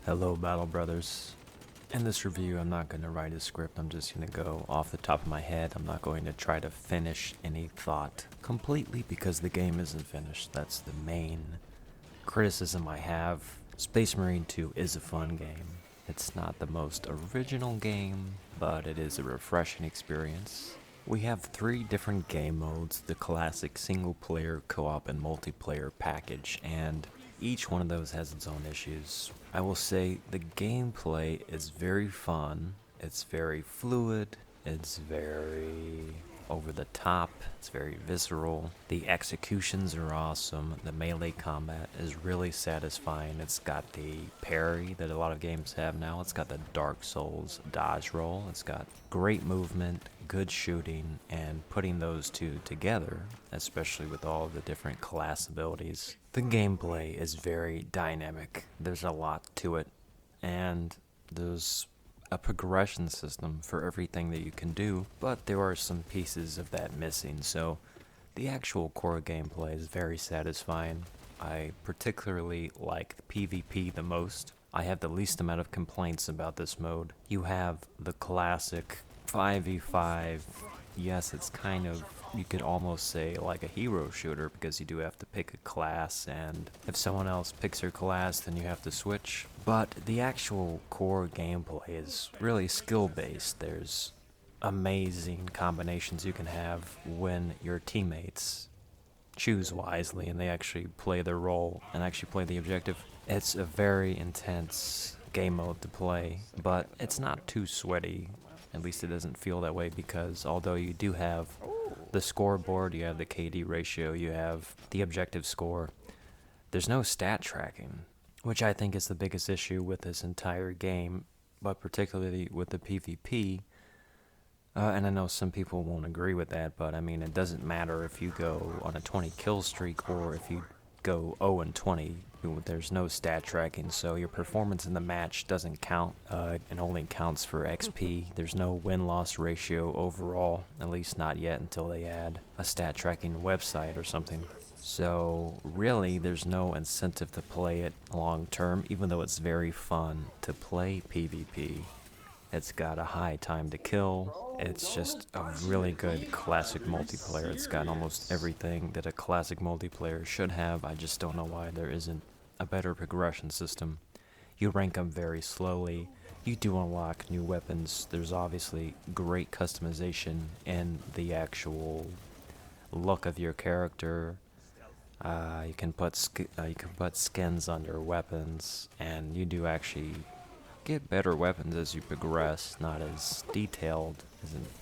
Hello, Battle Brothers. In this review, I'm not going to write a script, I'm just going to go off the top of my head. I'm not going to try to finish any thought completely because the game isn't finished. That's the main criticism I have. Space Marine 2 is a fun game. It's not the most original game, but it is a refreshing experience. We have 3 different game modes, the classic single player, co-op, and multiplayer package, and each one of those has its own issues. I will say the gameplay is very fun, it's very fluid, it's very over the top, it's very visceral. The executions are awesome, the melee combat is really satisfying. It's got the parry that a lot of games have now, it's got the Dark Souls dodge roll, it's got great movement, good shooting, and putting those two together, especially with all of the different class abilities. The gameplay is very dynamic, there's a lot to it, and there's a progression system for everything that you can do, but there are some pieces of that missing, so the actual core gameplay is very satisfying. I particularly like the PvP the most. I have the least amount of complaints about this mode. You have the classic 5v5, yes, it's kind of, you could almost say like a hero shooter because you do have to pick a class, and if someone else picks your class then you have to switch. But the actual core gameplay is really skill based. There's amazing combinations you can have when your teammates choose wisely and they actually play their role and actually play the objective. It's a very intense game mode to play, but it's not too sweaty. At least it doesn't feel that way, because although you do have the scoreboard, you have the KD ratio, you have the objective score, there's no stat tracking, which I think is the biggest issue with this entire game, but particularly with the PvP. And I know some people won't agree with that, but I mean, it doesn't matter if you go on a 20 kill streak or if you go 0-20, there's no stat tracking, so your performance in the match doesn't count. It only counts for XP. There's no win-loss ratio overall, at least not yet until they add a stat tracking website or something. So really, there's no incentive to play it long term, even though it's very fun to play PvP. It's got a high time to kill. It's just a really good classic multiplayer. It's got almost everything that a classic multiplayer should have. I just don't know why there isn't a better progression system. You rank them very slowly. You do unlock new weapons. There's obviously great customization in the actual look of your character. You can put skins on your weapons, and you do actually get better weapons as you progress, not as detailed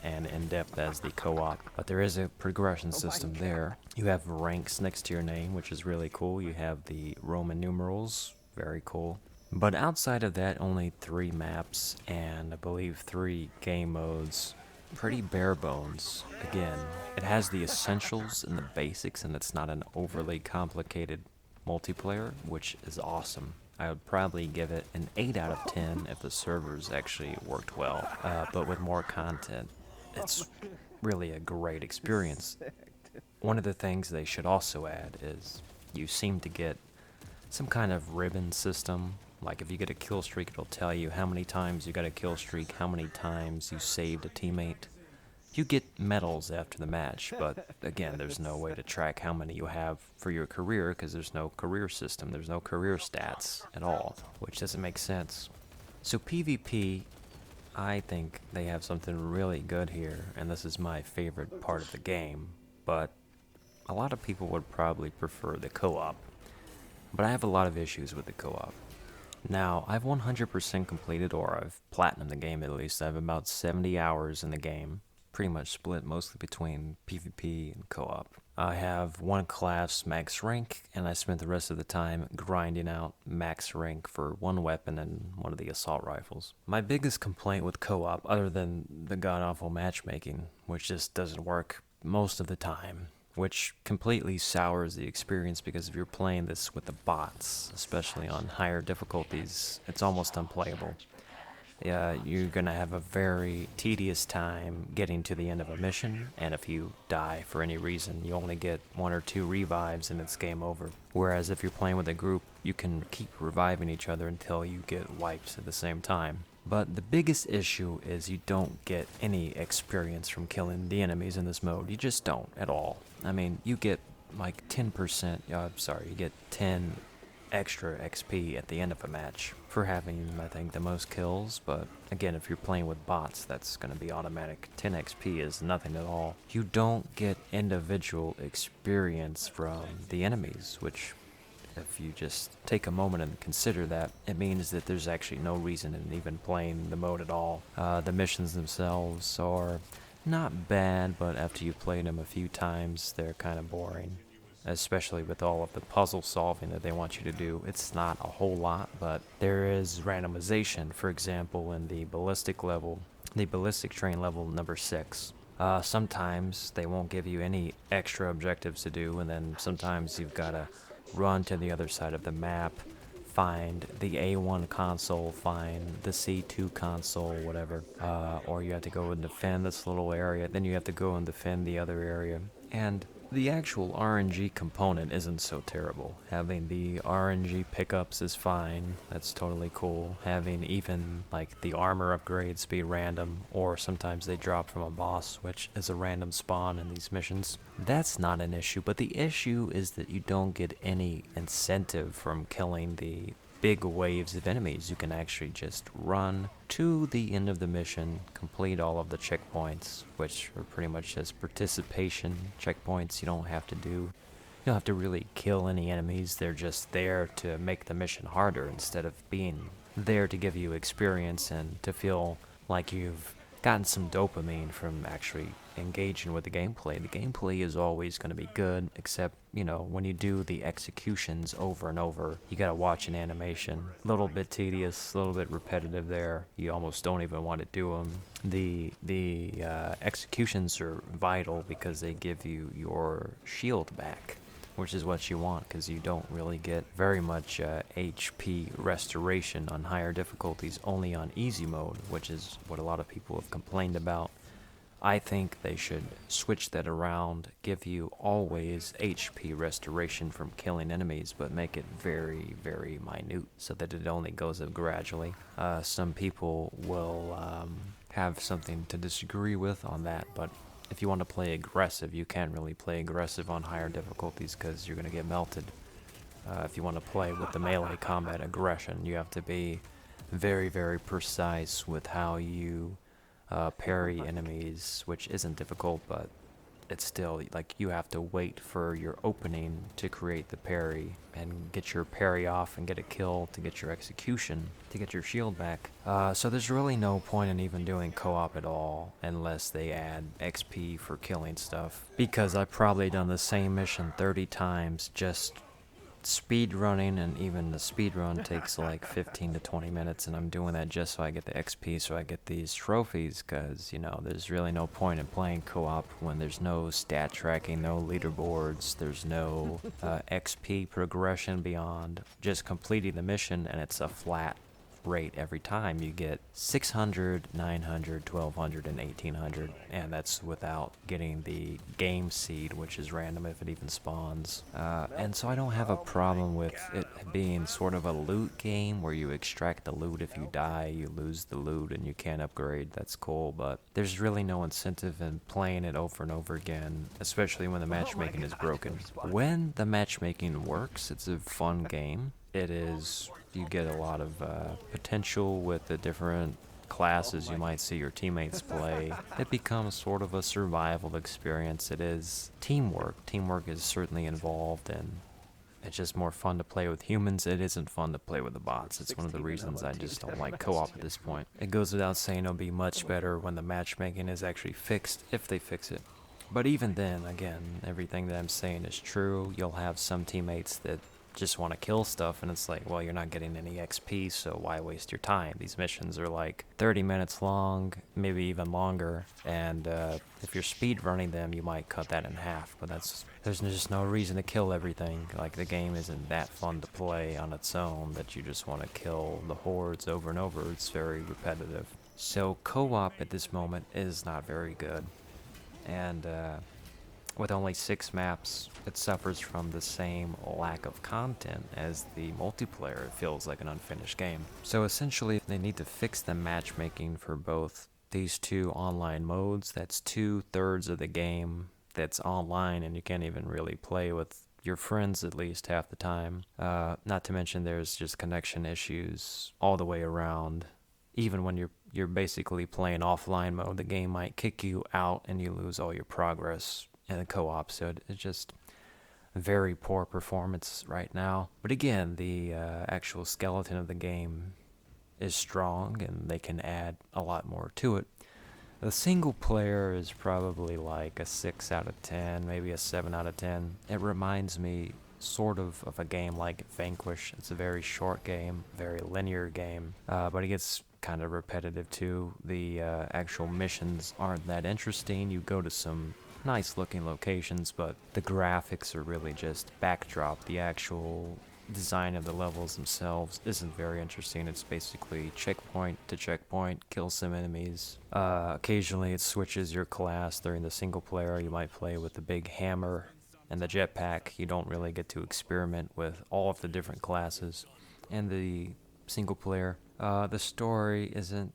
and in-depth as the co-op, but there is a progression system there. You have ranks next to your name, which is really cool. You have the Roman numerals, very cool. But outside of that, only 3 maps and I believe 3 game modes. Pretty bare bones. Again, it has the essentials and the basics, and it's not an overly complicated multiplayer, which is awesome. I would probably give it an 8 out of 10 if the servers actually worked well, but with more content, it's really a great experience. One of the things they should also add is you seem to get some kind of ribbon system. Like if you get a kill streak, it'll tell you how many times you got a kill streak, how many times you saved a teammate. You get medals after the match, but again, there's no way to track how many you have for your career because there's no career system, there's no career stats at all, which doesn't make sense. So PvP, I think they have something really good here, and this is my favorite part of the game, but a lot of people would probably prefer the co-op. But I have a lot of issues with the co-op. Now, I've 100% completed, or I've platinumed the game at least. I have about 70 hours in the game, pretty much split mostly between PvP and co-op. I have one class max rank, and I spent the rest of the time grinding out max rank for one weapon and one of the assault rifles. My biggest complaint with co-op, other than the god-awful matchmaking, which just doesn't work most of the time, which completely sours the experience, because if you're playing this with the bots, especially on higher difficulties, it's almost unplayable. you're gonna have a very tedious time getting to the end of a mission, and if you die for any reason, you only get 1 or 2 revives and it's game over. Whereas if you're playing with a group, you can keep reviving each other until you get wiped at the same time. But the biggest issue is you don't get any experience from killing the enemies in this mode. You just don't at all. I mean, you get like 10%, you get 10 extra XP at the end of a match for having, I think, the most kills. But again, if you're playing with bots, that's going to be automatic. 10 XP is nothing at all. You don't get individual experience from the enemies, which, if you just take a moment and consider that, it means that there's actually no reason in even playing the mode at all. The missions themselves are not bad, but after you've played them a few times, they're kind of boring. Especially with all of the puzzle solving that they want you to do. It's not a whole lot, but there is randomization. For example, in the ballistic train level number 6. Sometimes they won't give you any extra objectives to do, and then sometimes you've got to run to the other side of the map, find the A1 console, find the C2 console, whatever, or you have to go and defend this little area, then you have to go and defend the other area. And the actual RNG component isn't so terrible. Having the RNG pickups is fine. That's totally cool. Having even like the armor upgrades be random, or sometimes they drop from a boss, which is a random spawn in these missions. That's not an issue, but the issue is that you don't get any incentive from killing the big waves of enemies. You can actually just run to the end of the mission, complete all of the checkpoints, which are pretty much just participation checkpoints. You don't have to really kill any enemies. They're just there to make the mission harder instead of being there to give you experience and to feel like you've gotten some dopamine from actually engaging with the gameplay. The gameplay is always going to be good, except, when you do the executions over and over, you got to watch an animation. A little bit tedious, a little bit repetitive there. You almost don't even want to do them. The executions are vital because they give you your shield back, which is what you want, because you don't really get very much HP restoration on higher difficulties, only on easy mode, which is what a lot of people have complained about. I think they should switch that around, give you always HP restoration from killing enemies, but make it very, very minute so that it only goes up gradually. Some people will have something to disagree with on that, but if you want to play aggressive, you can't really play aggressive on higher difficulties because you're going to get melted. If you want to play with the melee combat aggression, you have to be very, very precise with how you parry enemies, which isn't difficult, but it's still, like, you have to wait for your opening to create the parry and get your parry off and get a kill to get your execution, to get your shield back. So there's really no point in even doing co-op at all unless they add XP for killing stuff, because I've probably done the same mission 30 times just speed running, and even the speed run takes like 15 to 20 minutes, and I'm doing that just so I get the XP, so I get these trophies, because there's really no point in playing co-op when there's no stat tracking, no leaderboards, there's no XP progression beyond just completing the mission, and it's a flat rate every time. You get 600, 900, 1200, and 1800, and that's without getting the game seed, which is random if it even spawns. And so I don't have a problem with it being sort of a loot game where you extract the loot. If you die, you lose the loot and you can't upgrade. That's cool, but there's really no incentive in playing it over and over again, especially when the matchmaking is broken. When the matchmaking works, it's a fun game. You get a lot of potential with the different classes you might see your teammates play. It becomes sort of a survival experience. It is teamwork. Teamwork is certainly involved, and it's just more fun to play with humans. It isn't fun to play with the bots. It's one of the reasons I just don't like co-op at this point. It goes without saying it'll be much better when the matchmaking is actually fixed, if they fix it. But even then, again, everything that I'm saying is true. You'll have some teammates that just want to kill stuff, and it's like, well, you're not getting any XP, so why waste your time? These missions are like 30 minutes long, maybe even longer, and if you're speed running them, you might cut that in half, but there's just no reason to kill everything. Like, the game isn't that fun to play on its own that you just want to kill the hordes over and over. It's very repetitive. So co-op at this moment is not very good, and with only 6 maps, it suffers from the same lack of content as the multiplayer. It feels like an unfinished game. So essentially, they need to fix the matchmaking for both these two online modes. That's 2/3 of the game that's online, and you can't even really play with your friends at least half the time. Not to mention there's just connection issues all the way around. Even when you're basically playing offline mode, the game might kick you out and you lose all your progress in the co-op, so it's just very poor performance right now. But again, the actual skeleton of the game is strong, and they can add a lot more to it. The single player is probably like a 6 out of 10, maybe a 7 out of 10. It reminds me sort of a game like Vanquish. It's a very short game, very linear game, but it gets kind of repetitive too. The actual missions aren't that interesting. You go to some nice looking locations, but the graphics are really just backdrop. The actual design of the levels themselves isn't very interesting. It's basically checkpoint to checkpoint, kill some enemies. Occasionally it switches your class. During the single player, you might play with the big hammer and the jetpack. You don't really get to experiment with all of the different classes. And the single player, the story isn't,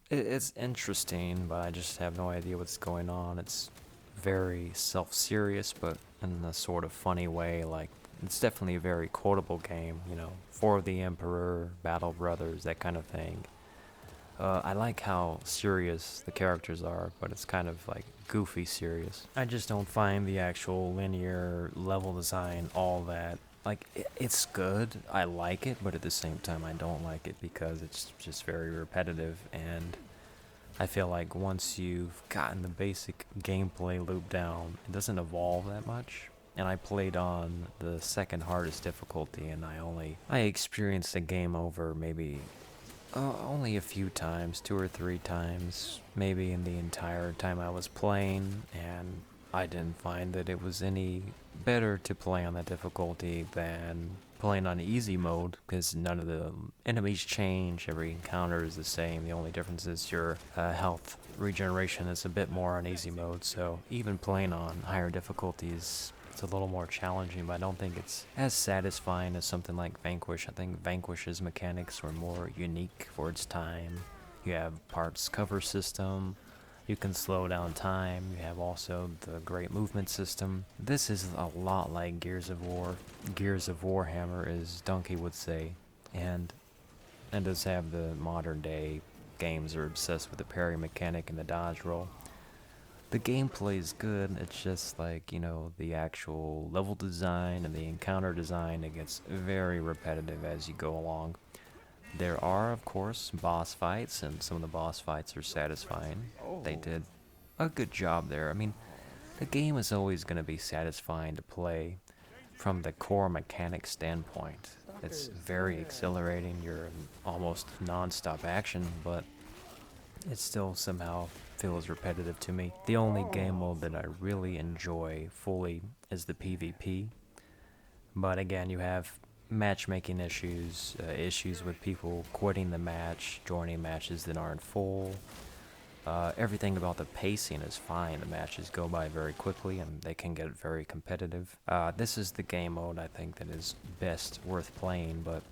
it's interesting, but I just have no idea what's going on. It's very self-serious, but in a sort of funny way. Like, it's definitely a very quotable game, you know, For the Emperor, Battle Brothers, that kind of thing. I like how serious the characters are, but it's kind of like goofy serious. I just don't find the actual linear level design all that, like, it's good, I like it, but at the same time I don't like it because it's just very repetitive, and I feel like once you've gotten the basic gameplay loop down, it doesn't evolve that much. And I played on the second hardest difficulty, and I experienced a game over maybe only a few times, 2 or 3 times, maybe in the entire time I was playing, and I didn't find that it was any better to play on that difficulty than playing on easy mode, because none of the enemies change, every encounter is the same. The only difference is your health regeneration is a bit more on easy mode, so even playing on higher difficulties, it's a little more challenging, but I don't think it's as satisfying as something like Vanquish. I think Vanquish's mechanics were more unique for its time. You have parts cover system, you can slow down time, you have also the great movement system. This is a lot like Gears of War. Gears of Warhammer, as Donkey would say, and does have the modern day games are obsessed with the parry mechanic and the dodge roll. The gameplay is good, it's just like, you know, the actual level design and the encounter design, it gets very repetitive as you go along. There are, of course, boss fights, and some of the boss fights are satisfying. They did a good job there. I mean, the game is always going to be satisfying to play from the core mechanic standpoint. It's very exhilarating, you're in almost non-stop action, but it still somehow feels repetitive to me. The only game mode that I really enjoy fully is the PvP. But again, you have matchmaking issues, issues with people quitting the match, joining matches that aren't full. Everything about the pacing is fine. The matches go by very quickly and they can get very competitive. This is the game mode I think that is best worth playing, but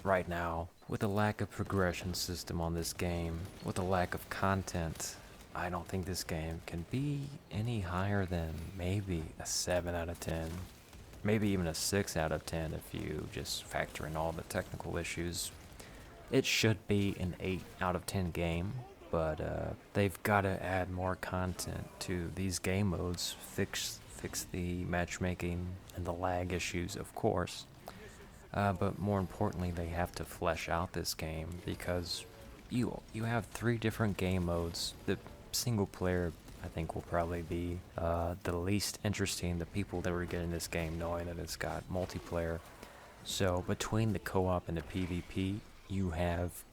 right now, with the lack of progression system on this game, with the lack of content, I don't think this game can be any higher than maybe a 7 out of 10. Maybe even a 6 out of 10 if you just factor in all the technical issues. It should be an 8 out of 10 game, but they've got to add more content to these game modes, fix the matchmaking and the lag issues, of course. But more importantly, they have to flesh out this game, because you have 3 different game modes. The single player, I think, will probably be the least interesting. The people that were getting this game knowing that it's got multiplayer. So between the co-op and the PvP,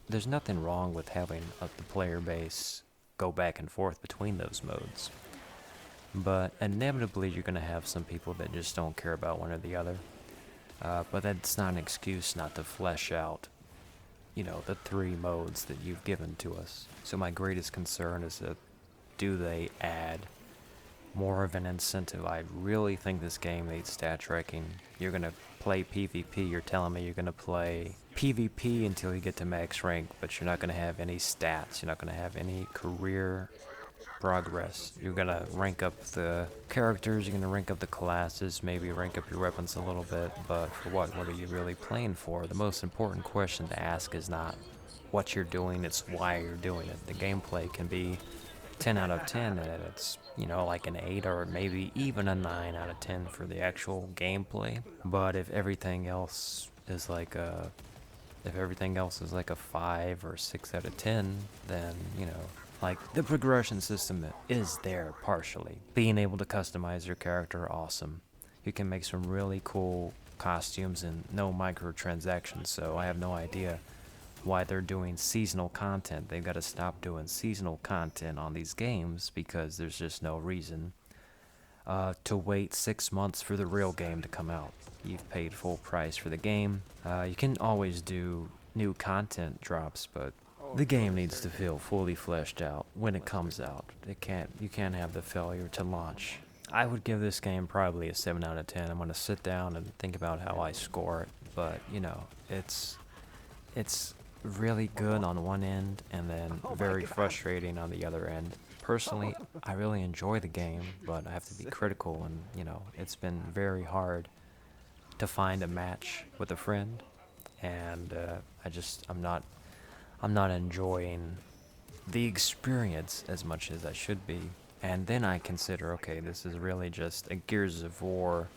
there's nothing wrong with having the player base go back and forth between those modes. But inevitably you're going to have some people that just don't care about one or the other. But that's not an excuse not to flesh out, the 3 modes that you've given to us. So my greatest concern is that, do they add more of an incentive? I really think this game needs stat tracking. You're going to play PvP, you're telling me you're going to play PvP until you get to max rank, but you're not going to have any stats, you're not going to have any career progress. You're going to rank up the characters, you're going to rank up the classes, maybe rank up your weapons a little bit, but for what? What are you really playing for? The most important question to ask is not what you're doing, it's why you're doing it. The gameplay can be 10 out of 10, and it's, like an 8 or maybe even a 9 out of 10 for the actual gameplay. But if everything else is like a 5 or 6 out of 10, then, like, the progression system is there partially. Being able to customize your character, awesome. You can make some really cool costumes and no microtransactions, so I have no idea why they're doing seasonal content. They've got to stop doing seasonal content on these games because there's just no reason to wait 6 months for the real game to come out. You've paid full price for the game. You can always do new content drops, but the game needs to feel fully fleshed out when it comes out. You can't have the failure to launch. I would give this game probably a 7 out of 10. I'm going to sit down and think about how I score it, but it's really good on one end and then very frustrating on the other end. Personally, I really enjoy the game, but I have to be critical, and it's been very hard to find a match with a friend, and I'm not enjoying the experience as much as I should be. And then I consider, okay, this is really just a Gears of War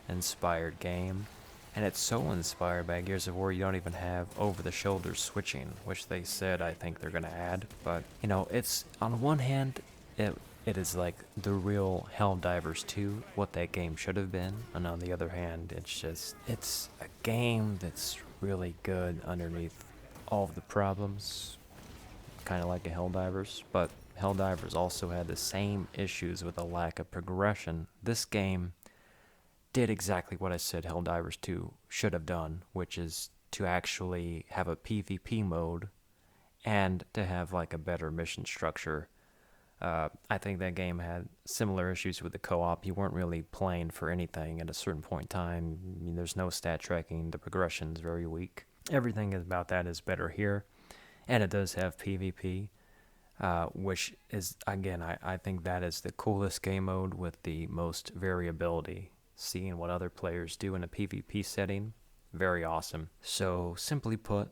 inspired game. And it's so inspired by Gears of War, you don't even have over-the-shoulder switching, which they said I think they're going to add. But, it's, on one hand, it is like the real Helldivers 2, what that game should have been. And on the other hand, it's a game that's really good underneath all of the problems, kind of like a Helldivers. But Helldivers also had the same issues with a lack of progression. This game did exactly what I said Helldivers 2 should have done, which is to actually have a PvP mode and to have like a better mission structure. I think that game had similar issues with the co-op. You weren't really playing for anything at a certain point in time. There's no stat tracking. The progression's very weak. Everything about that is better here, and it does have PvP, which is, again, I think that is the coolest game mode with the most variability. Seeing what other players do in a PvP setting, very awesome. So simply put,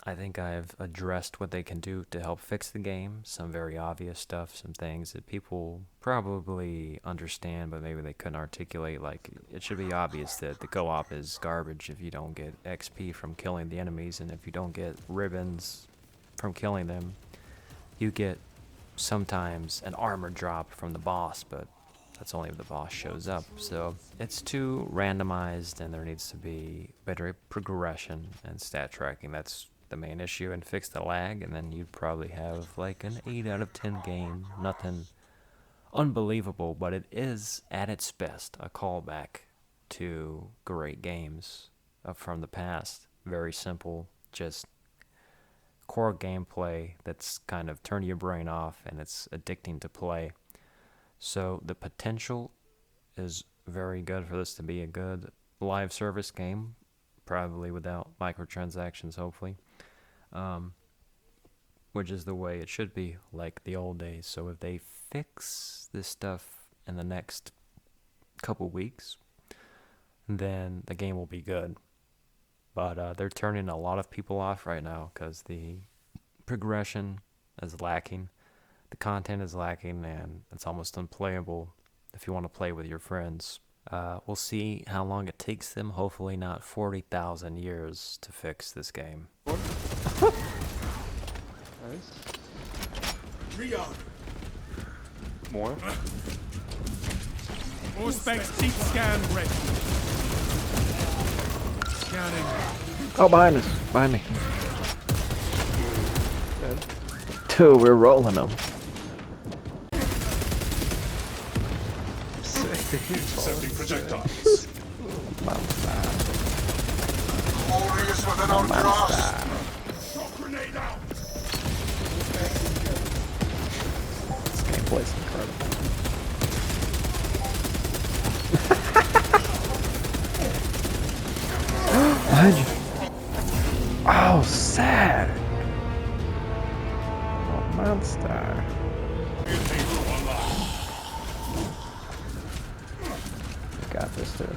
I think I've addressed what they can do to help fix the game. Some very obvious stuff, some things that people probably understand, but maybe they couldn't articulate. Like, it should be obvious that the co-op is garbage if you don't get XP from killing the enemies, and if you don't get ribbons from killing them. You get sometimes an armor drop from the boss, but that's only if the boss shows up. So it's too randomized, and there needs to be better progression and stat tracking. That's the main issue, and fix the lag, and then you'd probably have like an 8 out of 10 game. Nothing unbelievable, but it is at its best a callback to great games from the past. Very simple, just core gameplay that's kind of turn your brain off, and it's addicting to play. So the potential is very good for this to be a good live service game, probably without microtransactions, hopefully, which is the way it should be, like the old days. So if they fix this stuff in the next couple weeks, then the game will be good. But they're turning a lot of people off right now because the progression is lacking. The content is lacking, and it's almost unplayable if you want to play with your friends. We'll see how long it takes them. Hopefully not 40,000 years to fix this game. Nice. More. More specs, deep scan ready. Oh, behind us. Behind me. Dead. Dude, we're rolling them. Accepting projectiles. Glorious with an outcast. Shock grenade out. This gameplay's incredible. Behind you. Oh, sad. Oh, monster. Got this, dude.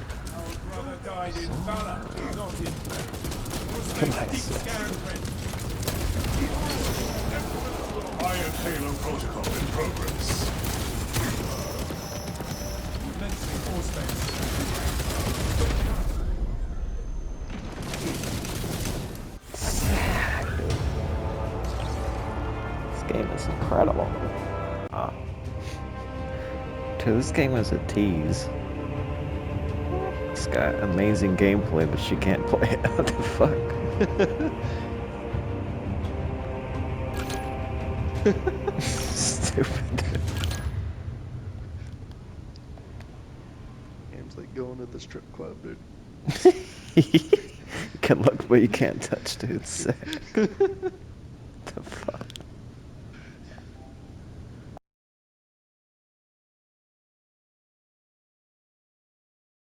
Nice. Iron Halo protocol in progress. This game is incredible. Dude, this game is a tease. It's got amazing gameplay, but she can't play it. What the fuck? Stupid. Game's like going to the strip club, dude. You can look, but you can't touch, dude. Sick.